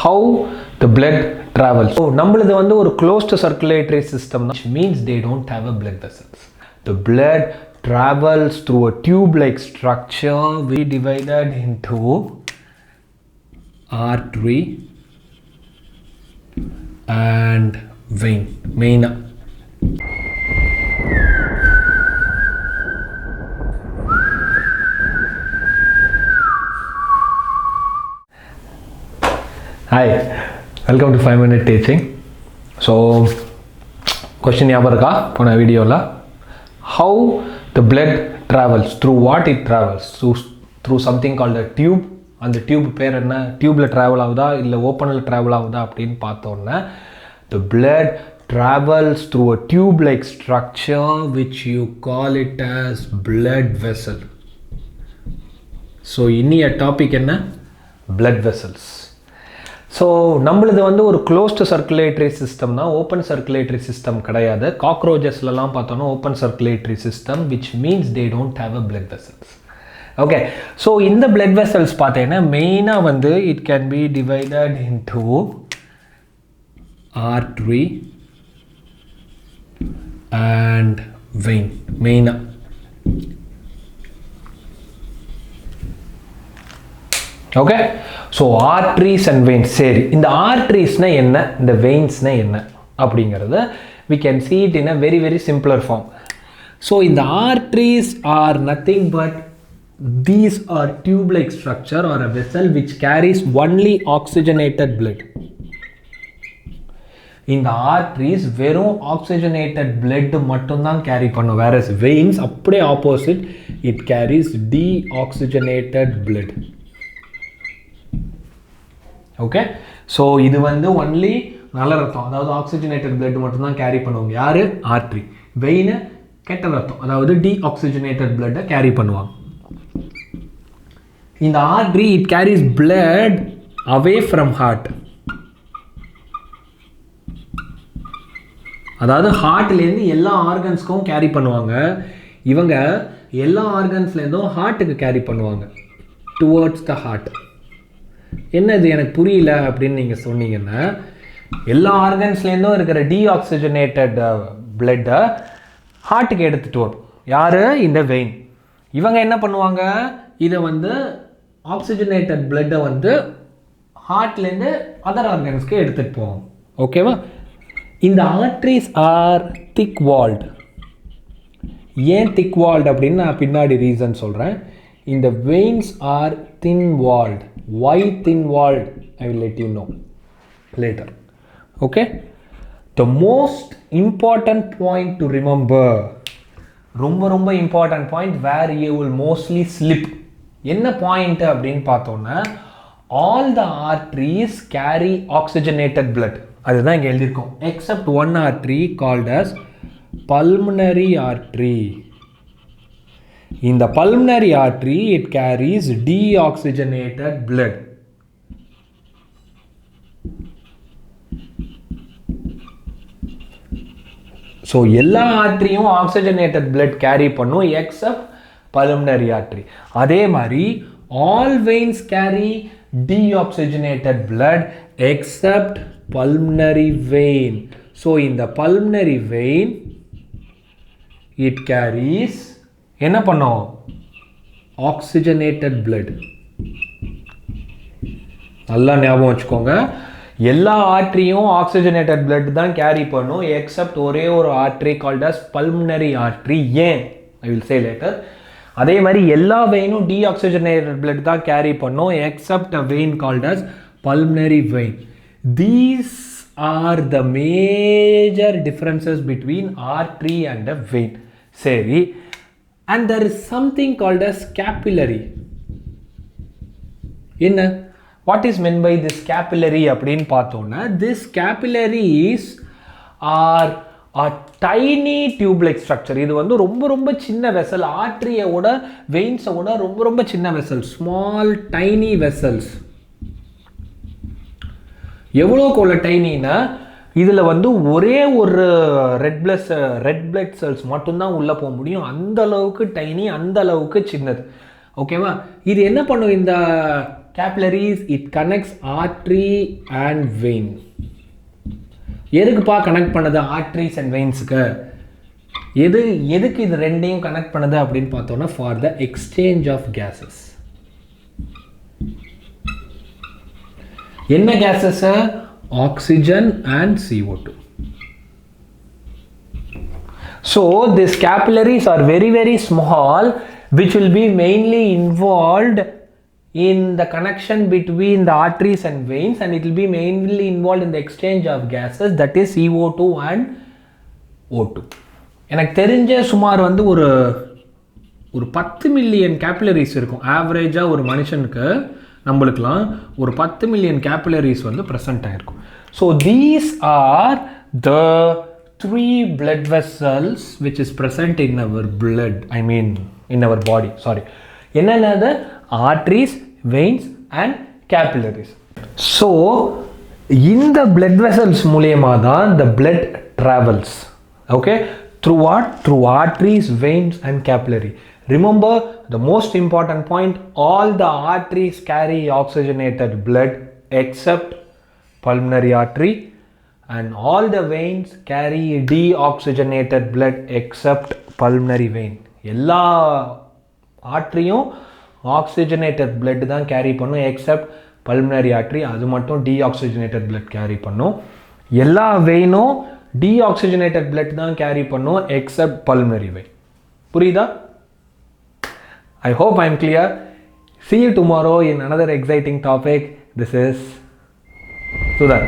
how the blood travels. So நம்மளது வந்து ஒரு closed circulatory system, which means they don't have a blood vessels. The blood travels through a tube-like structure. We divided into artery and vein. Main. Hi, welcome to 5-minute teaching. So, question ஞாபகம் இருக்கா போன வீடியோவில்? How the blood travels, through what it travels, through something called a tube. அந்த tube பேர் என்ன? டியூப்பில் travel ஆகுதா இல்லை ஓப்பனில் ட்ராவல் ஆகுதா அப்படின்னு பார்த்தோன்னே, the blood travels through a tube-like structure which you call it as blood vessel. So, இன்னிய டாபிக் என்ன? Blood vessels. ஸோ நம்மளது வந்து ஒரு க்ளோஸ்டு சர்க்குலேட்டரி சிஸ்டம் தான், ஓப்பன் சர்க்குலேட்டரி சிஸ்டம் கிடையாது. காக்ரோச்சஸ்லாம் பார்த்தோன்னா open circulatory system, which means they don't have a blood vessels. Okay, so இந்த பிளட் வெசல்ஸ் பார்த்தீங்கன்னா மெயினாக வந்து it can be divided into artery and vein. மெயினாக okay, so arteries and veins. சரி, இந்த ஆர்ட்ரிஸ்னால் என்ன, இந்த வெயின்ஸ்னால் என்ன அப்படிங்கிறத we can see it in a very very simpler form. So இந்த arteries are nothing but these are tube like structure or a vessel which carries only oxygenated blood. இந்த arteries வெறும் oxygenated blood மட்டும்தான் carry பண்ணும், whereas veins அப்படியே opposite, it carries deoxygenated blood. Okay, so இது வந்து only நல்ல ரத்தம், அதாவது ஆக்சிஜனேட்டட் பிளட் மட்டும்தான் கேரி பண்ணுவாங்க. யார்? ஆர்ட்ரி. வெயின் கெட்ட ரத்தம், அதாவது டீஆக்சிஜனேட்டட் பிளட்டை கேரி பண்ணுவாங்க. இந்த artery it carries blood away from heart, அதாவது ஹார்ட்லேருந்து எல்லா ஆர்கன்ஸ்க்கும் கேரி பண்ணுவாங்க. இவங்க எல்லா ஆர்கன்ஸ்லேருந்தும் ஹார்ட்டுக்கு கேரி பண்ணுவாங்க, டுவர்ட்ஸ் த ஹார்ட். என்னது எனக்கு புரியல அப்படின்னு நீங்கள் சொன்னீங்கன்னா, எல்லா ஆர்கன்ஸ்லேருந்தும் இருக்கிற டீஆக்சிஜனேட்டட் பிளட்டை ஹார்ட்டுக்கு எடுத்துகிட்டு வரும். யார்? இந்த வெயின். இவங்க என்ன பண்ணுவாங்க, இதை வந்து ஆக்சிஜனேட்டட் பிளட்டை வந்து ஹார்ட்லேருந்து அதர் ஆர்கன்ஸ்க்கு எடுத்துகிட்டு போவோம். ஓகேவா? இந்த ஆர்ட்ரிஸ் ஆர் திக் வால்டு. ஏன் திக் வால்டு அப்படின்னு நான் பின்னாடி ரீசன் சொல்கிறேன். இந்த veins are thin walled. Why thin walled? I will let you know later. Okay? The most important point to remember, ரொம்ப important point where you will mostly slip. என்ன point அப்படின்னு பார்த்தோன்னா, all the arteries carry oxygenated blood. அதுதான் இங்கே எழுதியிருக்கோம், except one artery called as pulmonary artery. In the pulmonary artery, it carries deoxygenated blood. So, எல்லா ஆர்ட்ரியும் oxygenated blood carry பண்ணும் accept pulmonary artery. அதே மாதிரி all veins carry deoxygenated blood except pulmonary vein. So, in the pulmonary vein, it carries என்ன பண்ணோம்? Oxygenated blood. நல்லா ஞாபகம் வச்சுக்கோங்க, எல்லா ஆர்ட்ரியும் ஆக்சிஜனேட்டட் பிளட் தான் கேரி பண்ணும் எக்ஸப்ட் ஒரே ஒரு artery called as pulmonary artery. ஏன்? I will say later. அதே மாதிரி எல்லா வெயினும் டீஆக்சிஜனேட்டட் பிளட் தான் கேரி பண்ணும் except a vein called as pulmonary vein. These are the major differences between artery and a vein. சரி, and there is something called as capillary. என்ன? What is meant by this capillary அப்படின்னு பார்த்தோன்னா, this capillaries are a tiny tube-like structure. இது வந்து ரொம்ப சின்ன vessel, ஆர்ட்ரியோட வெயின்ஸோட ரொம்ப சின்ன வெசல், small tiny vessels. எவ்வளோக்கு உள்ள டைனின்னா, இதில் வந்து ஒரே ஒரு ரெட் பிளட் செல்ஸ் மட்டும்தான் உள்ளே போக முடியும். அந்த அளவுக்கு டைனி, அந்த அளவுக்கு சின்னது. ஓகேவா? இது என்ன பண்ணும், இந்த capillaries, it connects artery and vein. எதுக்குப்பா கனெக்ட் பண்ணது ஆர்ட்ரிஸ் அண்ட் வெயின்ஸுக்கு? எதுக்கு இது ரெண்டையும் கனெக்ட் பண்ணது அப்படின்னு பார்த்தோன்னா for the exchange of gases. என்ன gases? Oxygen and CO2. So these capillaries are very very small, which will be mainly involved in the connection between the arteries and veins, and it will be mainly involved in the exchange of gases, that is CO2 and O2. எனக்கு தெரிஞ்ச சுமார் வந்து ஒரு 10 million capillaries இருக்கும் ஆவரேஜாக ஒரு மனுஷனுக்கு. நம்மளுக்கெல்லாம் ஒரு 10 மில்லியன் கேபிலரிஸ் வந்து ப்ரெசென்ட் ஆகிருக்கும். So these are the 3 blood vessels which is present in our blood, I mean in our body, sorry. என்னென்னது? arteries, veins and capillaries. So இந்த blood vessels மூலமா தான் the blood travels. Okay, through what? Through arteries, veins and capillary. Remember the most important point, all the arteries carry oxygenated blood except pulmonary artery, and all the veins carry deoxygenated blood except pulmonary vein. எல்லா ஆர்ட்ரியும் oxygenated blood தான் carry பண்ணும் accept pulmonary artery, அது மட்டும் deoxygenated blood carry பண்ணும். எல்லா வெயினும் deoxygenated blood தான் கேரி பண்ணும் எக்ஸப்ட் பல்மனரி வெயின். புரியுதா? I hope I am clear. See you tomorrow in another exciting topic. This is Sudhar.